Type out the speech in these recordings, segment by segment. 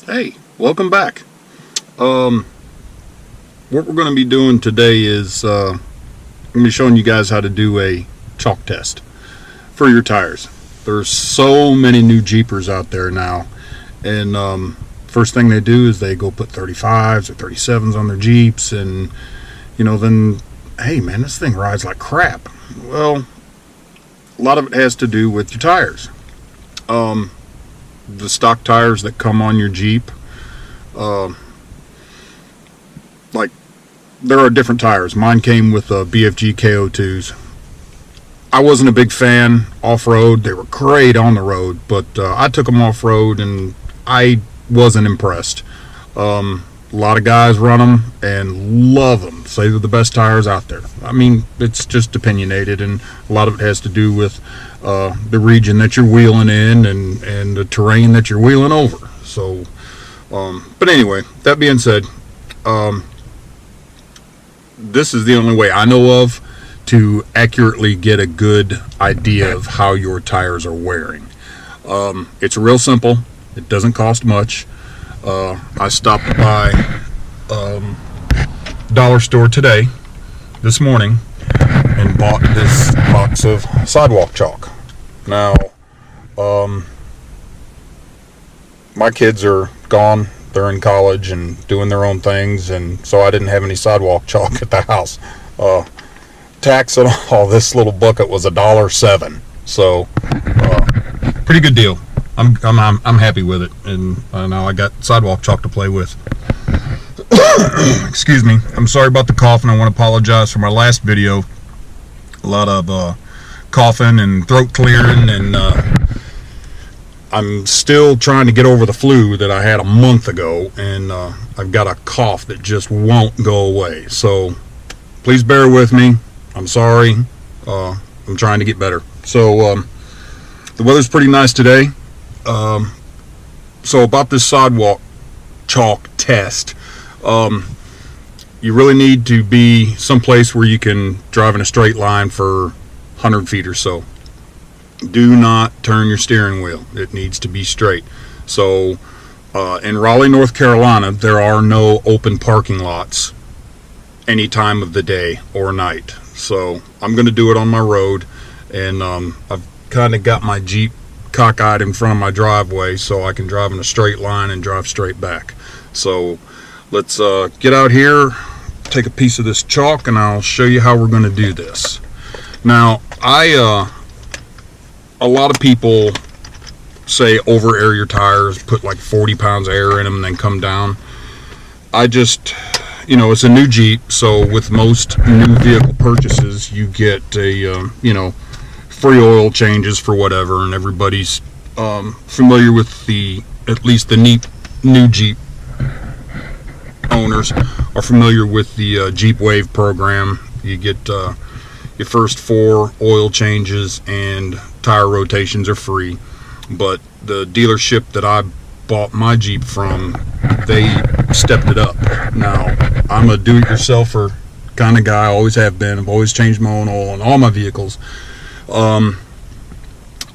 Hey, welcome back. What we're going to be doing today is I'm going to be showing you guys how to do a chalk test for your tires. There's so many new Jeepers out there now, and first thing they do is they go put 35s or 37s on their Jeeps, and then, hey man, this thing rides like crap. Well, a lot of it has to do with your tires. The stock tires that come on your Jeep, like, there are different tires. Mine came with BFG KO2s. I wasn't a big fan off-road. They were great on the road, but I took them off-road and I wasn't impressed. A lot of guys run them and love them, say they're the best tires out there. I mean, it's just opinionated, and a lot of it has to do with the region that you're wheeling in and the terrain that you're wheeling over. So but anyway, that being said, this is the only way I know of to accurately get a good idea of how your tires are wearing. It's real simple. It doesn't cost much. I stopped by dollar store this morning, and bought this box of sidewalk chalk. Now, my kids are gone. They're in college and doing their own things, and so I didn't have any sidewalk chalk at the house. Tax and all, this little bucket was $1.07. So, pretty good deal. I'm happy with it, and now I got sidewalk chalk to play with. Excuse me. I'm sorry about the coughing. I want to apologize for my last video. A lot of coughing and throat clearing, and I'm still trying to get over the flu that I had a month ago, and I've got a cough that just won't go away. So please bear with me. I'm sorry. I'm trying to get better. So the weather's pretty nice today. So about this sidewalk chalk test, you really need to be someplace where you can drive in a straight line for 100 feet or so. Do not turn your steering wheel. It needs to be straight. So in Raleigh, North Carolina, there are no open parking lots any time of the day or night. So I'm going to do it on my road, and I've kind of got my Jeep cockeyed in front of my driveway so I can drive in a straight line and drive straight back. So let's get out here, take a piece of this chalk, and I'll show you how we're going to do this. Now, a lot of people say over air your tires, put like 40 pounds of air in them and then come down. I just, it's a new Jeep, so with most new vehicle purchases, you get a, free oil changes for whatever, and everybody's familiar with at least the new Jeep owners are familiar with the Jeep Wave program. You get your first 4 oil changes and tire rotations are free, but the dealership that I bought my Jeep from, they stepped it up. Now, I'm a do-it-yourselfer kind of guy, always have been. I've always changed my own oil on all my vehicles.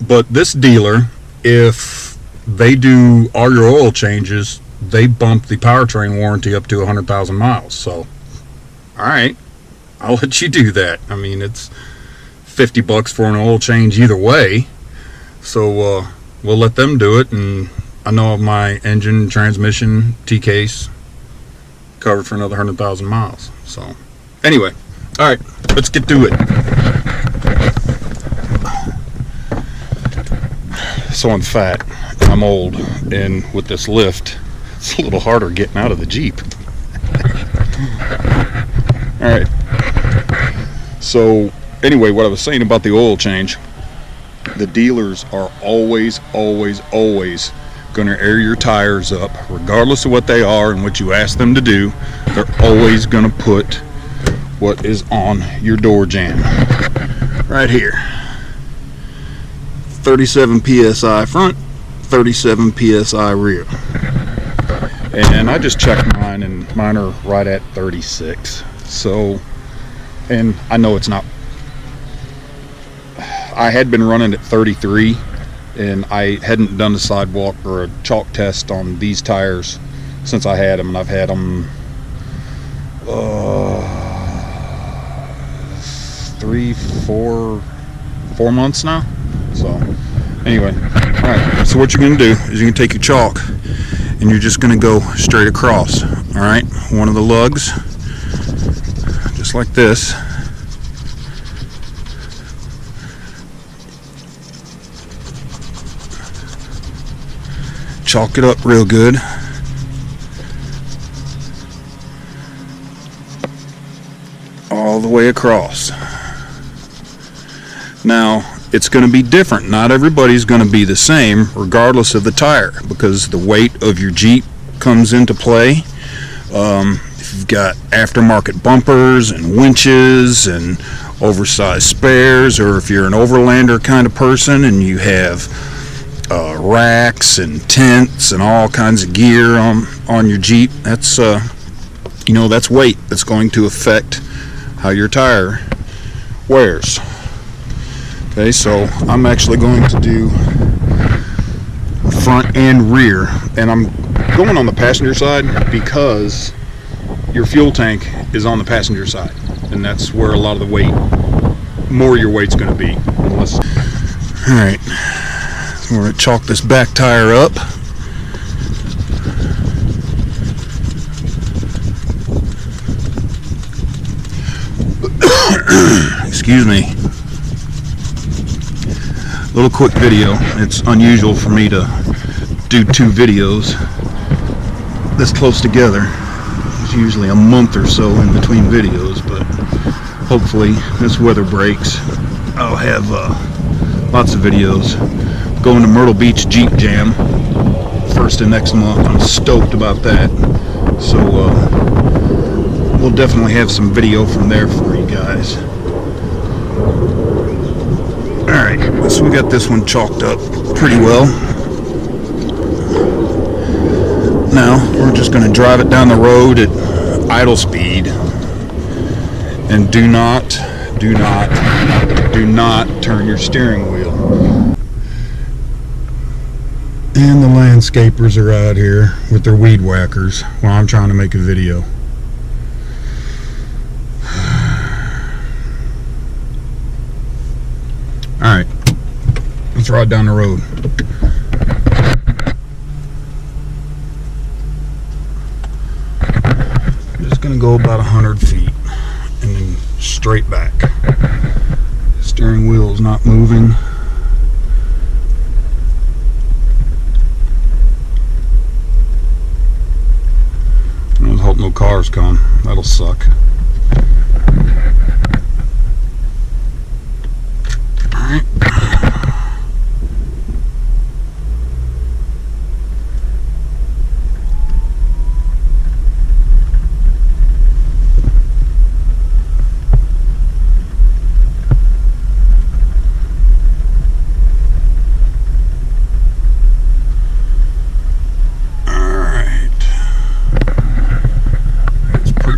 But this dealer, if they do all your oil changes, they bump the powertrain warranty up to 100,000 miles. So, all right, I'll let you do that. I mean, it's $50 for an oil change either way. So we'll let them do it, and I know my engine, transmission, T-case covered for another 100,000 miles. So anyway, all right, let's get to it. So I'm fat, I'm old, and with this lift, it's a little harder getting out of the Jeep. All right. So anyway, what I was saying about the oil change, the dealers are always going to air your tires up, regardless of what they are and what you ask them to do. They're always going to put what is on your door jamb right here. 37 psi front, 37 psi rear. And I just checked mine, and mine are right at 36. So, and I know it's not, I had been running at 33 and I hadn't done a sidewalk or a chalk test on these tires since I had them, and I've had them 4 months now. So anyway, all right, so what you're going to do is you're going to take your chalk and you're just going to go straight across. All right, one of the lugs, just like this. Chalk it up real good. All the way across. Now, it's going to be different. Not everybody's going to be the same regardless of the tire, because the weight of your Jeep comes into play. If you've got aftermarket bumpers and winches and oversized spares, or if you're an overlander kind of person and you have racks and tents and all kinds of gear on your Jeep, that's that's weight that's going to affect how your tire wears. Okay, so I'm actually going to do front and rear, and I'm going on the passenger side because your fuel tank is on the passenger side, and that's where a lot of the weight, more of your weight's going to be. All right, so we're going to chalk this back tire up. Excuse me. Little quick video. It's unusual for me to do 2 videos this close together. It's usually a month or so in between videos, but hopefully this weather breaks. I'll have lots of videos. Going to Myrtle Beach Jeep Jam first of next month. I'm stoked about that. So we'll definitely have some video from there for you guys. Alright, so we got this one chalked up pretty well. Now we're just going to drive it down the road at idle speed, and do not turn your steering wheel. And the landscapers are out here with their weed whackers while I'm trying to make a video. Alright, let's ride down the road. I'm just going to go about 100 feet and then straight back. Steering wheel is not moving. I hope no cars come. That'll suck. Alright.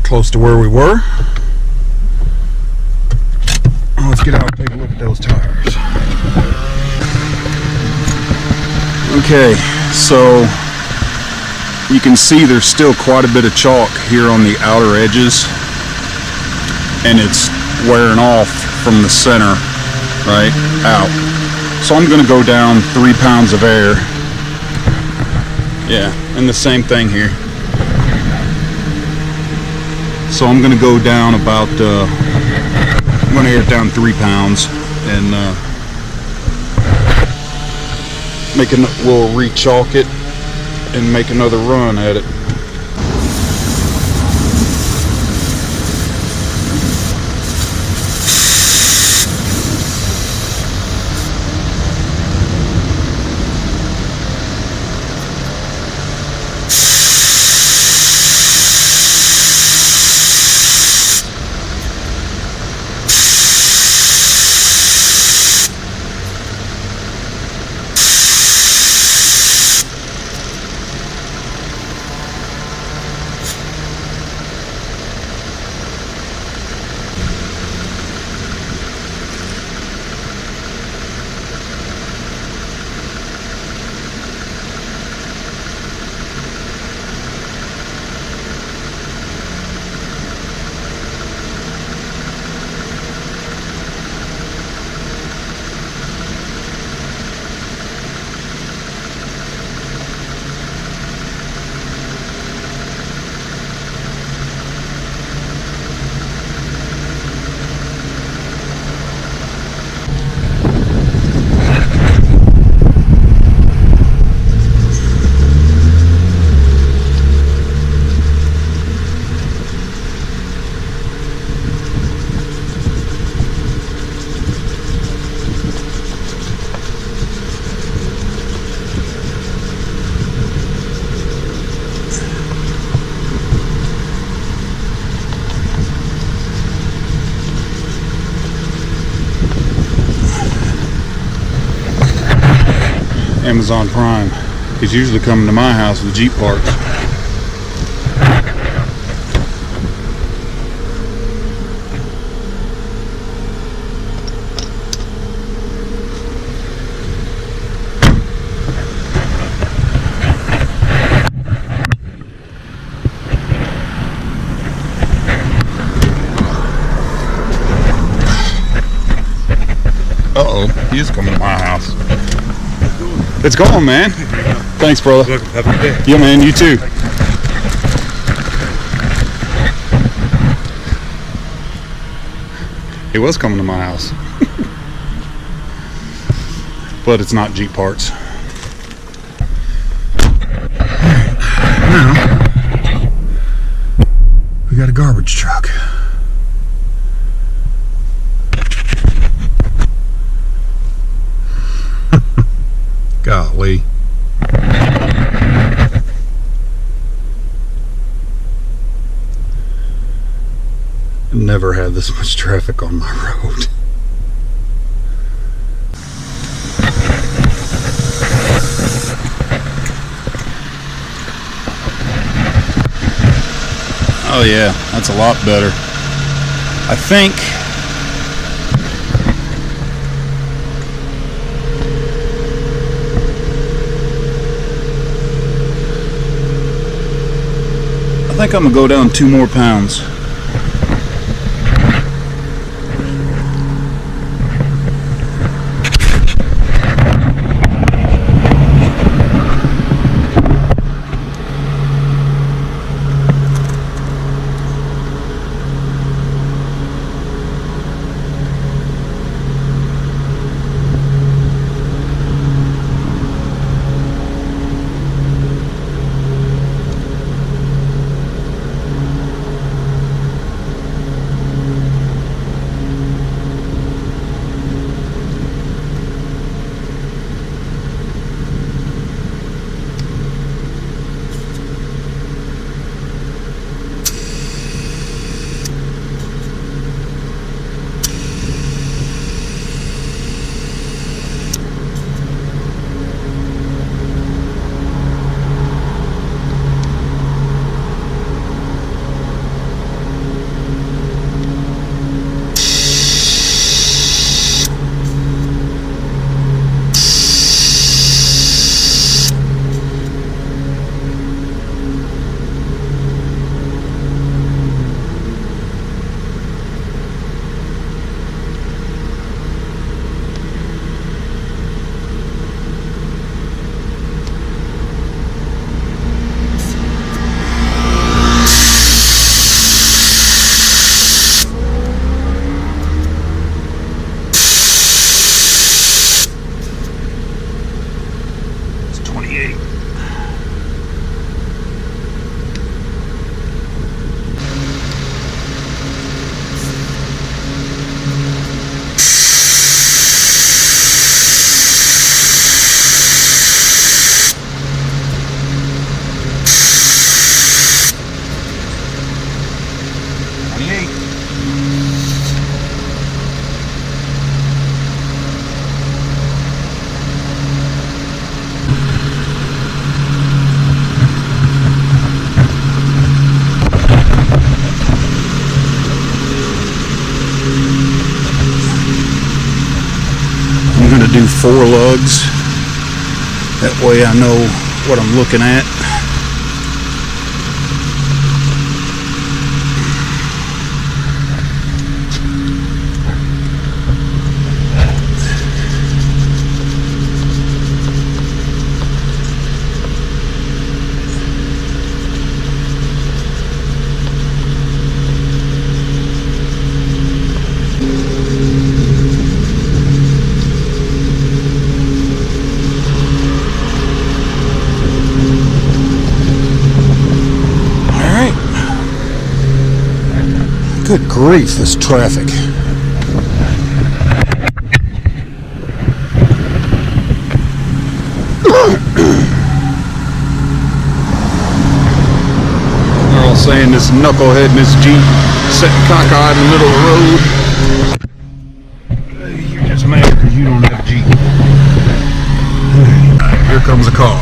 Close to where we were. Let's get out and take a look at those tires. Okay, so you can see there's still quite a bit of chalk here on the outer edges, and it's wearing off from the center right out. So I'm going to go down 3 pounds of air. Yeah, and the same thing here. So I'm going to go down about, I'm going to air it down 3 pounds, and we'll re-chalk it and make another run at it. Amazon Prime. He's usually coming to my house with Jeep parts. Uh-oh, he is coming to my house. It's going, man. Thanks, brother. Welcome. Have a good day. Yeah, man, you too. He was coming to my house. But it's not Jeep parts. Now, we got a garbage truck. Golly. Never had this much traffic on my road. Oh yeah, that's a lot better. I think I'm gonna go down 2 more pounds. Do 4 lugs. That way I know what I'm looking at. Good grief, this traffic. They're all saying this knucklehead in this Jeep sitting cockeyed in the middle of the road. You're just mad because you don't have a Jeep. comes a car.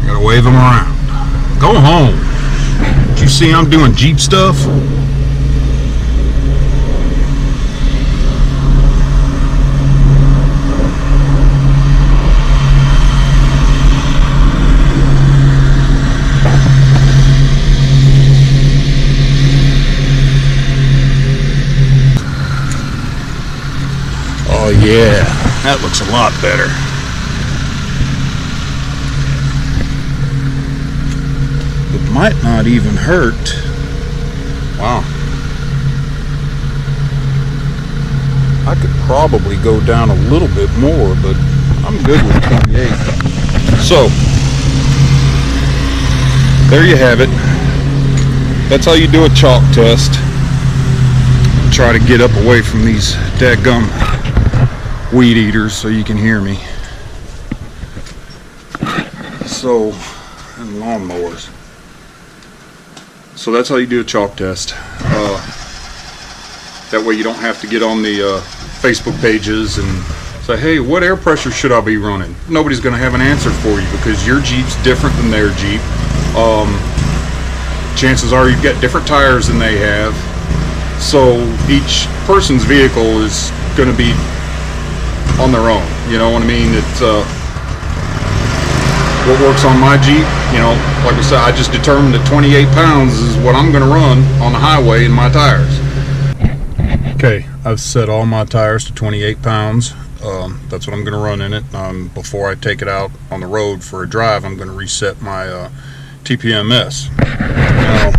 Gotta wave them around. Go home. Did you see I'm doing Jeep stuff? Oh yeah, that looks a lot better. It might not even hurt. Wow. I could probably go down a little bit more, but I'm good with 28. So, there you have it. That's how you do a chalk test. Try to get up away from these dadgum weed eaters so you can hear me. So, and lawnmowers. So that's how you do a chalk test. That way you don't have to get on the Facebook pages and say, hey, what air pressure should I be running? Nobody's going to have an answer for you because your Jeep's different than their Jeep. Chances are you've got different tires than they have. So each person's vehicle is going to be on their own, you know what I mean? It's what works on my Jeep, you know, like I said, I just determined that 28 pounds is what I'm going to run on the highway in my tires. Okay, I've set all my tires to 28 pounds. That's what I'm going to run in it. Before I take it out on the road for a drive, I'm going to reset my TPMS. Now,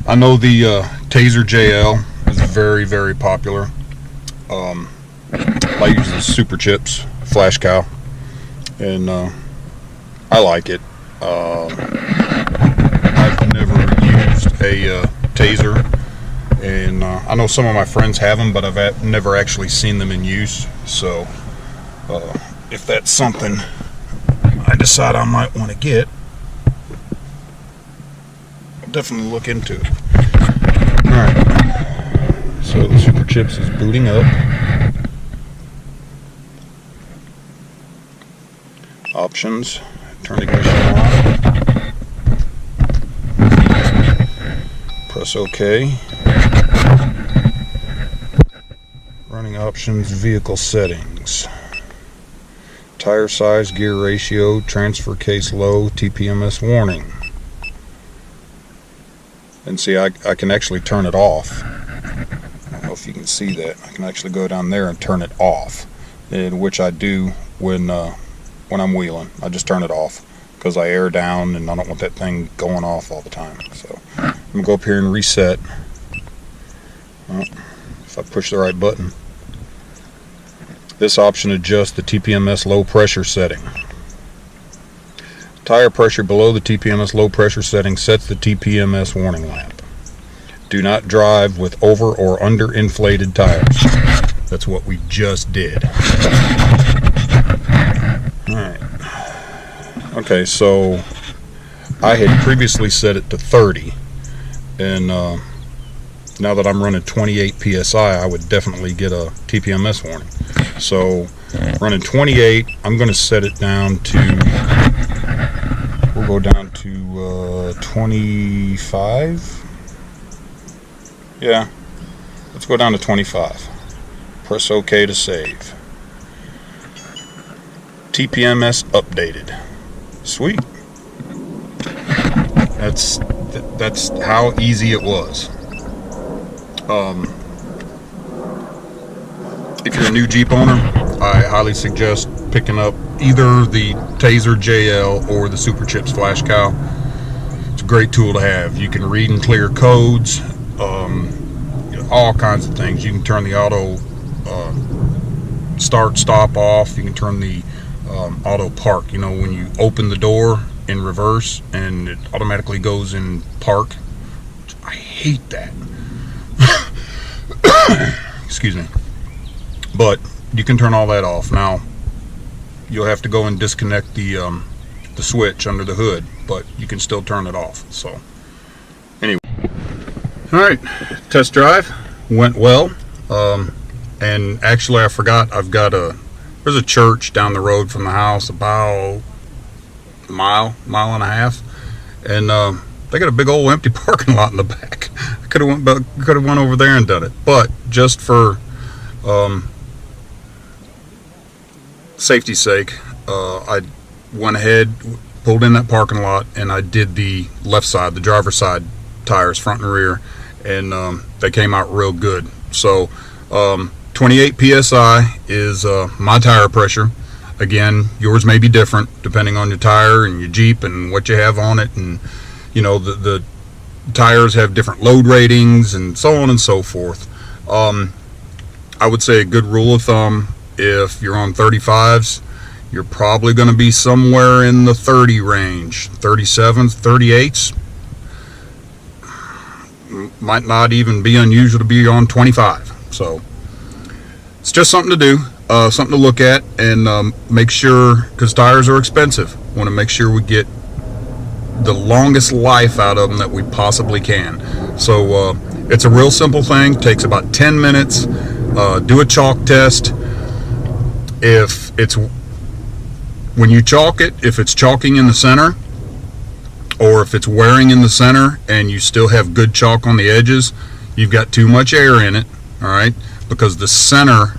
I know the Taser JL is very, very popular. I use the Super Chips Flash Cow, and I like it. I've never used a Taser, and I know some of my friends have them, but I've never actually seen them in use. So if that's something I decide I might want to get, I'll definitely look into it. Alright, so the Super Chips is booting up. Options, turn ignition on, press OK, running options, vehicle settings, tire size, gear ratio, transfer case low, TPMS warning. And see, I can actually turn it off. I don't know if you can see that. I can actually go down there and turn it off, in which I do when I'm wheeling. I just turn it off because I air down and I don't want that thing going off all the time. So I'm gonna go up here and reset. Well, if I push the right button, this option adjusts the TPMS low pressure setting. Tire pressure below the TPMS low pressure setting sets the TPMS warning lamp. Do not drive with over or under inflated tires. That's what we just did. Alright. Okay, so I had previously set it to 30, and now that I'm running 28 PSI, I would definitely get a TPMS warning. So running 28, I'm going to set it down to, we'll go down to 25. Yeah, let's go down to 25. Press OK to save. TPMS updated. Sweet. That's how easy it was. If you're a new Jeep owner, I highly suggest picking up either the Taser JL or the Super Chips Flash Cow. It's a great tool to have. You can read and clear codes, all kinds of things. You can turn the auto start stop off. You can turn the auto park, you know, when you open the door in reverse and it automatically goes in park. I hate that. Excuse me. But you can turn all that off. Now you'll have to go and disconnect the switch under the hood, but you can still turn it off. So anyway, all right, test drive went well. And actually I forgot, I've got a there's a church down the road from the house, about a mile and a half, and they got a big old empty parking lot in the back. I could have went over there and done it, but just for safety's sake, I went ahead, pulled in that parking lot, and I did the left side, the driver's side tires, front and rear, and they came out real good. So 28 psi is my tire pressure. Again, yours may be different depending on your tire and your Jeep and what you have on it, and you know, the tires have different load ratings and so on and so forth. I would say a good rule of thumb, if you're on 35s, you're probably going to be somewhere in the 30 range. 37s, 38s, might not even be unusual to be on 25. So it's just something to do, something to look at, and make sure, because tires are expensive, want to make sure we get the longest life out of them that we possibly can. So it's a real simple thing, takes about 10 minutes. Do a chalk test. If it's, when you chalk it, if it's chalking in the center, or if it's wearing in the center and you still have good chalk on the edges, you've got too much air in it, all right, because the center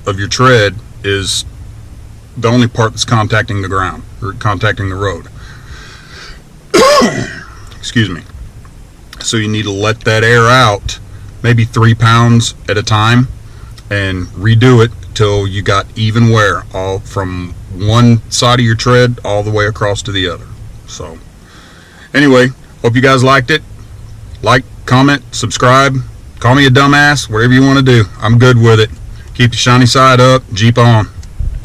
of your tread is the only part that's contacting the ground or contacting the road. Excuse me. So you need to let that air out, maybe 3 pounds at a time, and redo it till you got even wear, all from one side of your tread all the way across to the other. So anyway, hope you guys liked it. Like, comment, subscribe, call me a dumbass, whatever you want to do. I'm good with it. Keep the shiny side up. Jeep on.